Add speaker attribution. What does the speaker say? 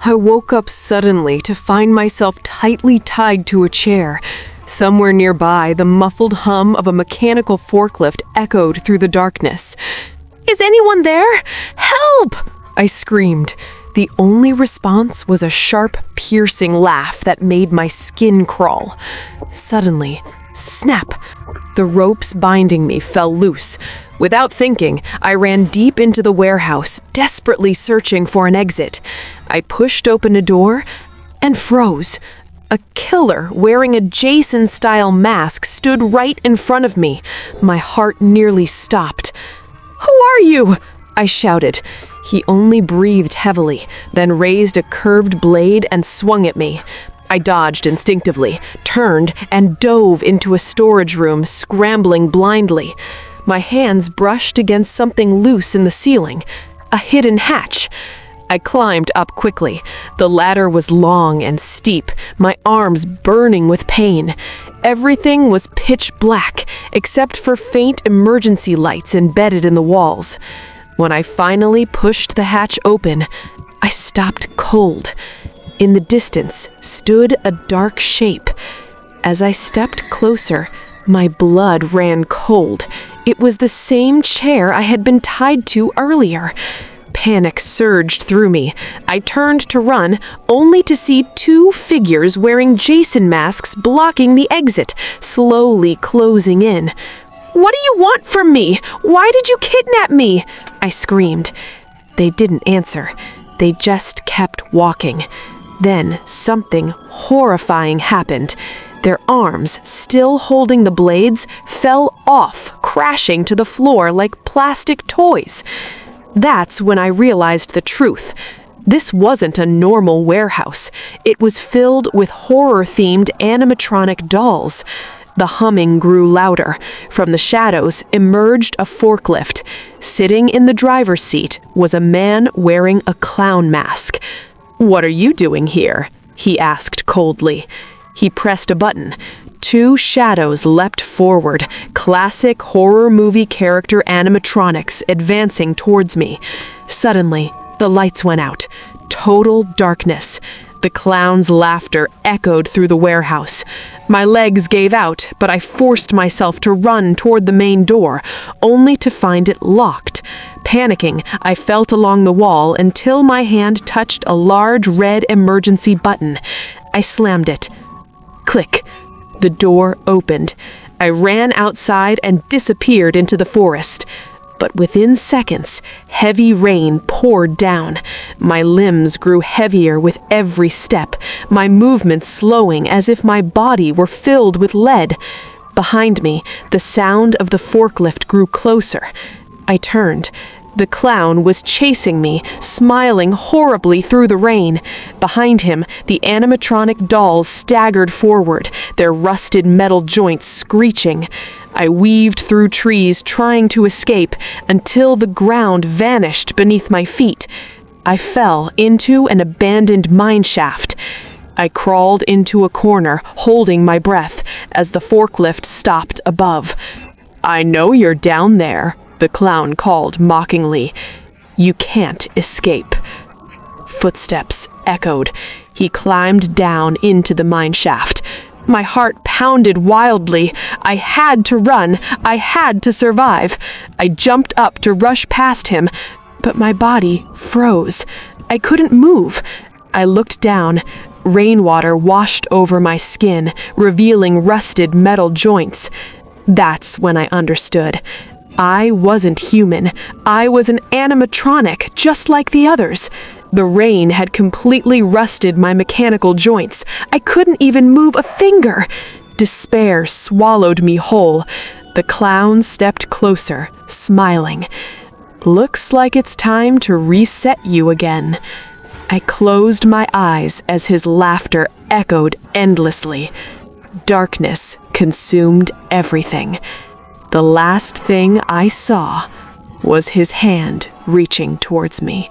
Speaker 1: I woke up suddenly to find myself tightly tied to a chair. Somewhere nearby, the muffled hum of a mechanical forklift echoed through the darkness. "Is anyone there? Help!" I screamed. The only response was a sharp, piercing laugh that made my skin crawl. Suddenly, snap! The ropes binding me fell loose. Without thinking, I ran deep into the warehouse, desperately searching for an exit. I pushed open a door and froze. A killer wearing a Jason-style mask stood right in front of me. My heart nearly stopped. "Who are you?" I shouted. He only breathed heavily, then raised a curved blade and swung at me. I dodged instinctively, turned, and dove into a storage room, scrambling blindly. My hands brushed against something loose in the ceiling, a hidden hatch. I climbed up quickly. The ladder was long and steep, my arms burning with pain. Everything was pitch black, except for faint emergency lights embedded in the walls. When I finally pushed the hatch open, I stopped cold. In the distance stood a dark shape. As I stepped closer, my blood ran cold. It was the same chair I had been tied to earlier. Panic surged through me. I turned to run, only to see two figures wearing Jason masks blocking the exit, slowly closing in. "What do you want from me? Why did you kidnap me?" I screamed. They didn't answer. They just kept walking. Then something horrifying happened. Their arms, still holding the blades, fell off, crashing to the floor like plastic toys. That's when I realized the truth. This wasn't a normal warehouse. It was filled with horror-themed animatronic dolls. The humming grew louder. From the shadows emerged a forklift. Sitting in the driver's seat was a man wearing a clown mask. "What are you doing here?" he asked coldly. He pressed a button. Two shadows leapt forward, classic horror movie character animatronics advancing towards me. Suddenly, the lights went out. Total darkness. The clown's laughter echoed through the warehouse. My legs gave out, but I forced myself to run toward the main door, only to find it locked. Panicking, I felt along the wall until my hand touched a large red emergency button. I slammed it. Click. The door opened. I ran outside and disappeared into the forest. But within seconds, heavy rain poured down. My limbs grew heavier with every step, my movements slowing as if my body were filled with lead. Behind me, the sound of the forklift grew closer. I turned. The clown was chasing me, smiling horribly through the rain. Behind him, the animatronic dolls staggered forward, their rusted metal joints screeching. I weaved through trees, trying to escape, until the ground vanished beneath my feet. I fell into an abandoned mine shaft. I crawled into a corner, holding my breath, as the forklift stopped above. "I know you're down there," the clown called mockingly. "You can't escape." Footsteps echoed. He climbed down into the mine shaft. My heart pounded wildly. I had to run. I had to survive. I jumped up to rush past him, but my body froze. I couldn't move. I looked down. Rainwater washed over my skin, revealing rusted metal joints. That's when I understood. I wasn't human. I was an animatronic, just like the others. The rain had completely rusted my mechanical joints. I couldn't even move a finger. Despair swallowed me whole. The clown stepped closer, smiling. "Looks like it's time to reset you again." I closed my eyes as his laughter echoed endlessly. Darkness consumed everything. The last thing I saw was his hand reaching towards me.